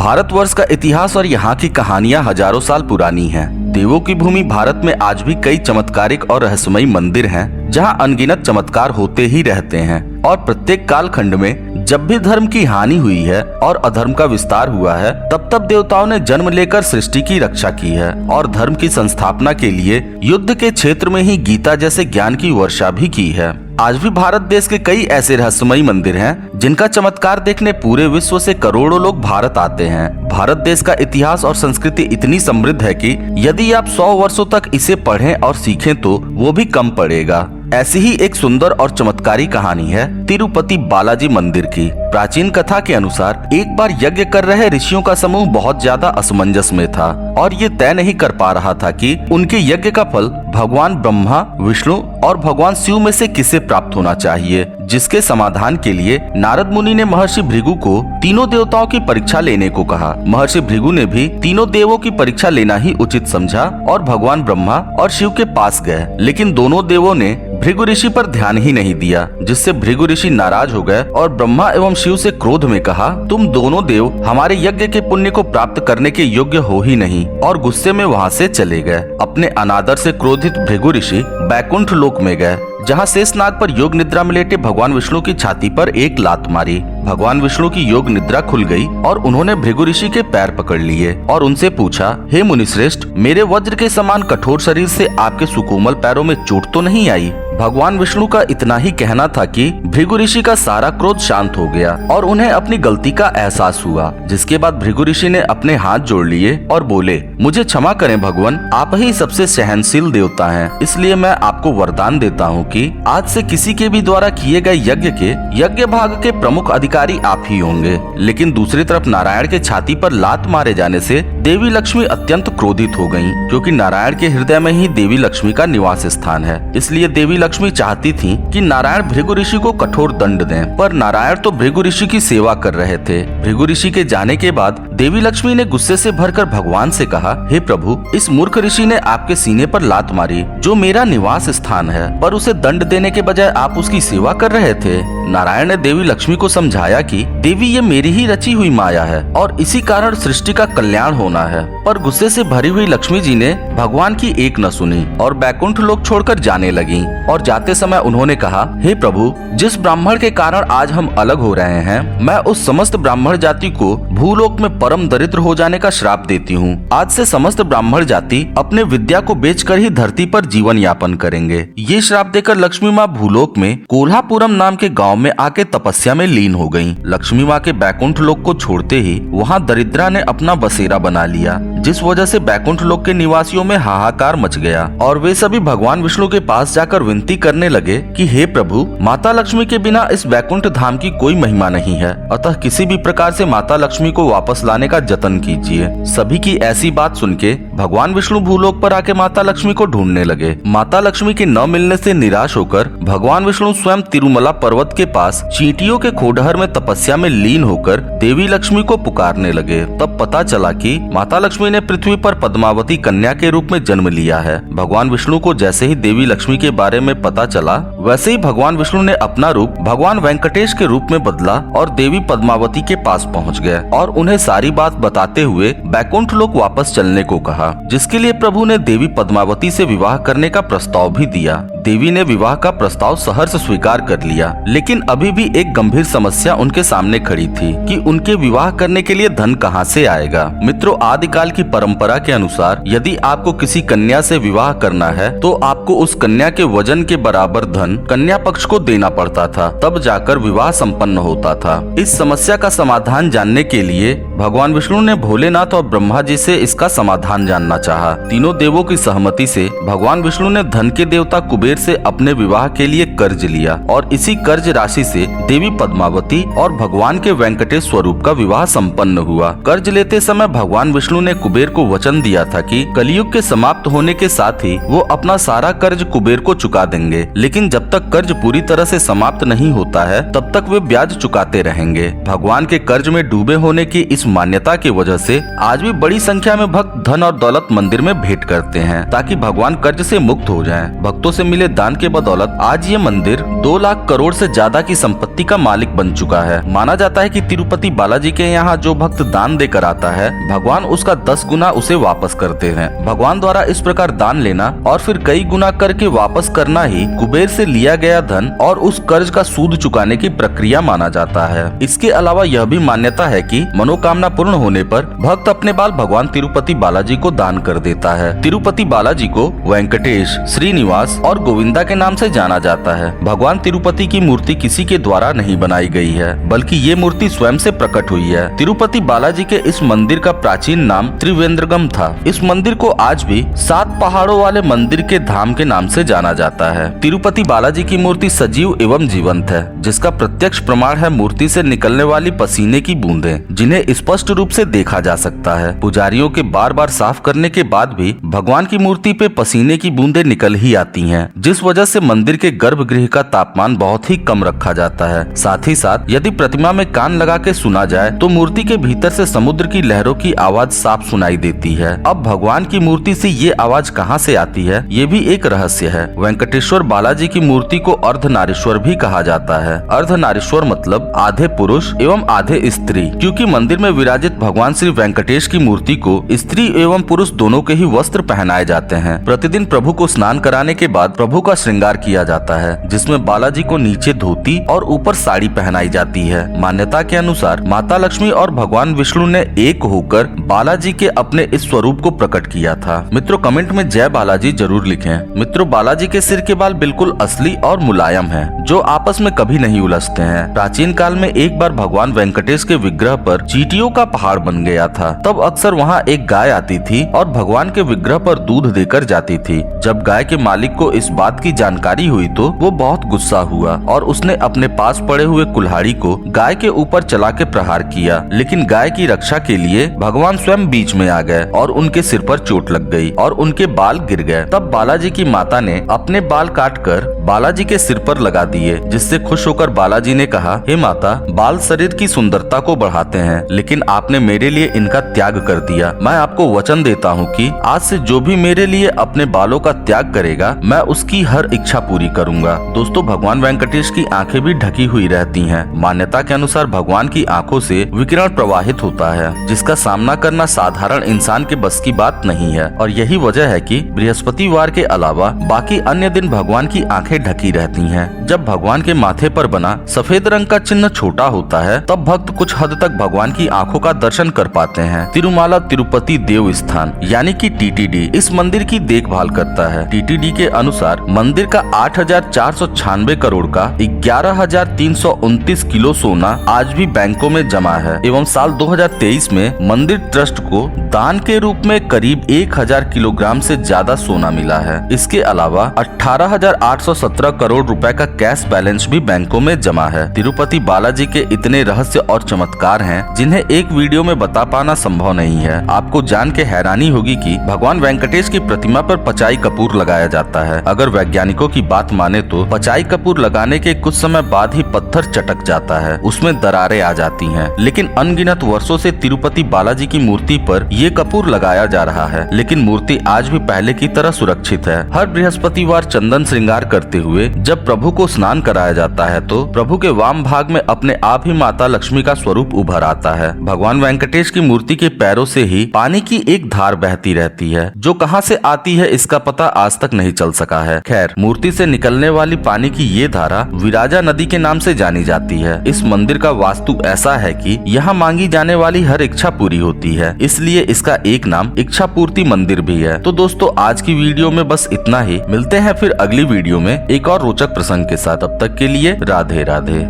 भारतवर्ष का इतिहास और यहाँ की कहानियां हजारों साल पुरानी हैं। देवों की भूमि भारत में आज भी कई चमत्कारिक और रहस्यमयी मंदिर हैं, जहाँ अनगिनत चमत्कार होते ही रहते हैं। और प्रत्येक कालखंड में जब भी धर्म की हानि हुई है और अधर्म का विस्तार हुआ है, तब तब देवताओं ने जन्म लेकर सृष्टि की रक्षा की है और धर्म की संस्थापना के लिए युद्ध के क्षेत्र में ही गीता जैसे ज्ञान की वर्षा भी की है। आज भी भारत देश के कई ऐसे रहस्यमयी मंदिर हैं, जिनका चमत्कार देखने पूरे विश्व से करोड़ों लोग भारत आते हैं। भारत देश का इतिहास और संस्कृति इतनी समृद्ध है कि यदि आप 100 वर्षों तक इसे पढ़ें और सीखें तो वो भी कम पड़ेगा। ऐसी ही एक सुंदर और चमत्कारी कहानी है तिरुपति बालाजी मंदिर की। प्राचीन कथा के अनुसार एक बार यज्ञ कर रहे ऋषियों का समूह बहुत ज्यादा असमंजस में था और ये तय नहीं कर पा रहा था कि उनके यज्ञ का फल भगवान ब्रह्मा, विष्णु और भगवान शिव में से किसे प्राप्त होना चाहिए। जिसके समाधान के लिए नारद मुनि ने महर्षि भृगु को तीनों देवताओं की परीक्षा लेने को कहा। महर्षि भृगु ने भी तीनों देवों की परीक्षा लेना ही उचित समझा और भगवान ब्रह्मा और शिव के पास गए, लेकिन दोनों देवों ने भृगु ऋषि पर ध्यान ही नहीं दिया, जिससे भृगु ऋषि नाराज हो गए और ब्रह्मा एवं शिव से क्रोध में कहा, तुम दोनों देव हमारे यज्ञ के पुण्य को प्राप्त करने के योग्य हो ही नहीं, और गुस्से में वहाँ से चले गए। अपने अनादर से क्रोधित भृगु ऋषि बैकुंठ लोक में गए, जहाँ शेषनाग पर योग निद्रा में लेटे भगवान विष्णु की छाती पर एक लात मारी। भगवान विष्णु की योग निद्रा खुल गई और उन्होंने भृगु ऋषि के पैर पकड़ लिए और उनसे पूछा, हे मुनिश्रेष्ठ, मेरे वज्र के समान कठोर शरीर से आपके सुकोमल पैरों में चोट तो नहीं आई? भगवान विष्णु का इतना ही कहना था कि भृगु ऋषि का सारा क्रोध शांत हो गया और उन्हें अपनी गलती का एहसास हुआ। जिसके बाद भृगु ऋषि ने अपने हाथ जोड़ लिए और बोले, मुझे क्षमा करें भगवान, आप ही सबसे सहनशील देवता हैं, इसलिए मैं आपको वरदान देता हूँ कि आज से किसी के भी द्वारा किए गए यज्ञ के यज्ञ भाग के प्रमुख अधिकारी आप ही होंगे। लेकिन दूसरी तरफ नारायण के छाती पर लात मारे जाने से देवी लक्ष्मी अत्यंत क्रोधित हो गयीं, क्योंकि नारायण के हृदय में ही देवी लक्ष्मी का निवास स्थान है। इसलिए देवी लक्ष्मी चाहती थी कि नारायण भृगु ऋषि को कठोर दंड दें, पर नारायण तो भृगु ऋषि की सेवा कर रहे थे। भृगु ऋषि के जाने के बाद देवी लक्ष्मी ने गुस्से से भरकर भगवान से कहा, हे प्रभु, इस मूर्ख ऋषि ने आपके सीने पर लात मारी, जो मेरा निवास स्थान है, पर उसे दंड देने के बजाय आप उसकी सेवा कर रहे थे। नारायण ने देवी लक्ष्मी को समझाया कि देवी, ये मेरी ही रची हुई माया है और इसी कारण सृष्टि का कल्याण होना है। पर गुस्से से भरी हुई लक्ष्मी जी ने भगवान की एक न सुनी और बैकुंठ लोक छोड़कर जाने लगी। और जाते समय उन्होंने कहा, हे प्रभु, जिस ब्राह्मण के कारण आज हम अलग हो रहे हैं, मैं उस समस्त ब्राह्मण जाति को भूलोक में परम दरिद्र हो जाने का श्राप देती हूँ। आज से समस्त ब्राह्मण जाति अपने विद्या को बेचकर ही धरती पर जीवन यापन करेंगे। ये श्राप देकर लक्ष्मी माँ भूलोक में कोल्हापुरम नाम के गांव में आके तपस्या में लीन हो गईं। लक्ष्मी माँ के बैकुंठ लोक को छोड़ते ही वहाँ दरिद्रा ने अपना बसेरा बना लिया, जिस वजह से बैकुंठ लोक के निवासियों में हाहाकार मच गया और वे सभी भगवान विष्णु के पास जाकर विनती करने लगे कि हे प्रभु, माता लक्ष्मी के बिना इस बैकुंठ धाम की कोई महिमा नहीं है, अतः किसी भी प्रकार से माता लक्ष्मी को वापस लाने का जतन कीजिए। सभी की ऐसी बात सुन के भगवान विष्णु भूलोक पर आके माता लक्ष्मी को ढूंढने लगे। माता लक्ष्मी के न मिलने से निराश होकर भगवान विष्णु स्वयं तिरुमला पर्वत के पास चींटियों के खोडहर में तपस्या में लीन होकर देवी लक्ष्मी को पुकारने लगे। तब पता चला कि माता लक्ष्मी ने पृथ्वी पर पद्मावती कन्या के रूप में जन्म लिया है। भगवान विष्णु को जैसे ही देवी लक्ष्मी के बारे में पता चला, वैसे ही भगवान विष्णु ने अपना रूप भगवान वेंकटेश के रूप में बदला और देवी पद्मावती के पास पहुंच गए और उन्हें सारी बात बताते हुए बैकुंठ लोक वापस चलने को कहा, जिसके लिए प्रभु ने देवी पद्मावती से विवाह करने का प्रस्ताव भी दिया। देवी ने विवाह का प्रस्ताव सहर्ष स्वीकार कर लिया, लेकिन अभी भी एक गंभीर समस्या उनके सामने खड़ी थी कि उनके विवाह करने के लिए धन कहां से आएगा। मित्रों, आदिकाल की परंपरा के अनुसार यदि आपको किसी कन्या से विवाह करना है तो आपको उस कन्या के वजन के बराबर धन कन्या पक्ष को देना पड़ता था, तब जाकर विवाह संपन्न होता था। इस समस्या का समाधान जानने के लिए भगवान विष्णु ने भोलेनाथ और ब्रह्मा जी से इसका समाधान जानना चाहा। तीनों देवों की सहमति से भगवान विष्णु ने धन के देवता कुबेर से अपने विवाह के लिए कर्ज लिया और इसी कर्ज राशि से देवी पद्मावती और भगवान के वेंकटेश स्वरूप का विवाह संपन्न हुआ। कर्ज लेते समय भगवान विष्णु ने कुबेर को वचन दिया था कि कलयुग के समाप्त होने के साथ ही वो अपना सारा कर्ज कुबेर को चुका देंगे, लेकिन जब तक कर्ज पूरी तरह से समाप्त नहीं होता है तब तक वे ब्याज चुकाते रहेंगे। भगवान के कर्ज में डूबे होने की इस मान्यता की वजह से आज भी बड़ी संख्या में भक्त धन और दौलत मंदिर में भेंट करते हैं, ताकि भगवान कर्ज से मुक्त हो जाएं। भक्तों से मिले दान के बदौलत आज ये मंदिर 2 लाख करोड़ से ज्यादा की संपत्ति का मालिक बन चुका है। माना जाता है कि तिरुपति बालाजी के यहाँ जो भक्त दान देकर आता है, भगवान उसका 10 गुना उसे वापस करते हैं। भगवान द्वारा इस प्रकार दान लेना और फिर कई गुना करके वापस करना ही कुबेर से लिया गया धन और उस कर्ज का सूद चुकाने की प्रक्रिया माना जाता है। इसके अलावा यह भी मान्यता है कि मनोकामना पूर्ण होने पर भक्त अपने बाल भगवान तिरुपति बालाजी को दान कर देता है। तिरुपति बालाजी को वेंकटेश, श्रीनिवास और गोविंदा के नाम से जाना जाता है। भगवान तिरुपति की मूर्ति किसी के द्वारा नहीं बनाई गई है, बल्कि ये मूर्ति स्वयं से प्रकट हुई है। तिरुपति बालाजी के इस मंदिर का प्राचीन नाम त्रिवेंद्रगम था। इस मंदिर को आज भी 7 पहाड़ों वाले मंदिर के धाम के नाम से जाना जाता है। तिरुपति बालाजी की मूर्ति सजीव एवं जीवंत है, जिसका प्रत्यक्ष प्रमाण है मूर्ति से निकलने वाली पसीने की बूंदें, जिन्हें स्पष्ट रूप से देखा जा सकता है। पुजारियों के बार बार साफ करने के बाद भी भगवान की मूर्ति पे पसीने की बूंदें निकल ही आती हैं, जिस वजह से मंदिर के गर्भगृह का तापमान बहुत ही कम रखा जाता है। साथ ही साथ यदि प्रतिमा में कान लगा के सुना जाए तो मूर्ति के भीतर से समुद्र की लहरों की आवाज साफ सुनाई देती है। अब भगवान की मूर्ति से ये आवाज कहाँ से आती है, ये भी एक रहस्य है। वेंकटेश्वर बालाजी की मूर्ति को अर्धनारीश्वर भी कहा जाता है। अर्धनारीश्वर मतलब आधे पुरुष एवं आधे स्त्री, क्योंकि मंदिर में विराजित भगवान श्री वेंकटेश की मूर्ति को स्त्री एवं पुरुष दोनों के ही वस्त्र पहनाए जाते हैं। प्रतिदिन प्रभु को स्नान कराने के बाद प्रभु का श्रृंगार किया जाता है, जिसमें बालाजी को नीचे धोती और ऊपर साड़ी पहनाई जाती है। मान्यता के अनुसार माता लक्ष्मी और भगवान विष्णु ने एक होकर बालाजी के अपने इस स्वरूप को प्रकट किया था। मित्रों, कमेंट में जय बालाजी जरूर लिखें। मित्रों, बालाजी के सिर के बाल बिल्कुल असली और मुलायम हैं, जो आपस में कभी नहीं उलझते हैं। प्राचीन काल में एक बार भगवान वेंकटेश के विग्रह पर चींटियों का पहाड़ बन गया था। तब अक्सर वहाँ एक गाय आती थी और भगवान के विग्रह पर दूध देकर जाती थी। जब गाय के मालिक को इस बात की जानकारी हुई तो वो बहुत गुस्सा हुआ और उसने अपने पास पड़े हुए कुल्हाड़ी को गाय के ऊपर चला के प्रहार किया। लेकिन गाय की रक्षा के लिए भगवान स्वयं बीच में आ गए और उनके सिर पर चोट लग गई और उनके बाल गिर गए। तब बालाजी की माता ने अपने बाल काटकर बालाजी के सिर पर लगा दिए, जिससे खुश होकर बालाजी ने कहा, हे माता, बाल शरीर की सुंदरता को बढ़ाते हैं, लेकिन आपने मेरे लिए इनका त्याग कर दिया। मैं आपको वचन देता हूँ कि आज से जो भी मेरे लिए अपने बालों का त्याग करेगा, मैं उसकी हर इच्छा पूरी करूंगा। दोस्तों, भगवान वेंकटेश की आंखें भी ढकी हुई रहती हैं। मान्यता के अनुसार भगवान की आंखों से विकिरण प्रवाहित होता है, जिसका सामना करना साधारण इंसान के बस की बात नहीं है। और यही वजह है कि बृहस्पतिवार के अलावा बाकी अन्य दिन भगवान की आंखें ढकी रहती हैं। जब भगवान के माथे पर बना सफेद रंग का चिन्ह छोटा होता है, तब भक्त कुछ हद तक भगवान की आंखों का दर्शन कर पाते हैं। तिरुमाला तिरुपति देव स्थान यानी कि टीटीडी इस मंदिर की देखभाल करता है। टीटीडी के अनुसार मंदिर का 8,496 करोड़ का 11,329 किलो सोना आज भी बैंकों में जमा है एवं साल 2023 में मंदिर ट्रस्ट को दान के रूप में करीब 1,000 किलोग्राम से ज्यादा सोना मिला है। इसके अलावा 18,817 करोड़ रुपए का कैश बैलेंस भी बैंकों में जमा है। तिरुपति बालाजी के इतने रहस्य और चमत्कार हैं, जिन्हें एक वीडियो में बता पाना संभव नहीं है। आपको जान के हैरानी होगी कि भगवान वेंकटेश की प्रतिमा पर पचाई कपूर लगाया जाता है। अगर वैज्ञानिकों की बात माने तो पचाई कपूर लगाने के कुछ समय बाद ही पत्थर चटक जाता है, उसमें दरारें आ जाती हैं। लेकिन अनगिनत वर्षों से तिरुपति बालाजी की मूर्ति पर ये कपूर लगाया जा रहा है, लेकिन मूर्ति आज भी पहले की तरह सुरक्षित है। हर बृहस्पतिवार चंदन श्रृंगार करते हुए जब प्रभु को स्नान कराया जाता है तो प्रभु के वाम भाग में अपने आप ही माता लक्ष्मी का स्वरूप उभर आता है। भगवान वेंकटेश की मूर्ति के पैरों से ही पानी की एक धार बहती रहती है, जो कहां से आती है इसका पता आज तक नहीं चल सका है। खैर, मूर्ति से निकलने वाली पानी की ये धारा विराजा नदी के नाम से जानी जाती है। इस मंदिर का वास्तु ऐसा है कि यहाँ मांगी जाने वाली हर इच्छा पूरी होती है, इसलिए इसका एक नाम इच्छा पूर्ति मंदिर भी है। तो दोस्तों, आज की वीडियो में बस इतना ही। मिलते हैं फिर अगली वीडियो में एक और रोचक प्रसंग के साथ। तब तक के लिए राधे राधे।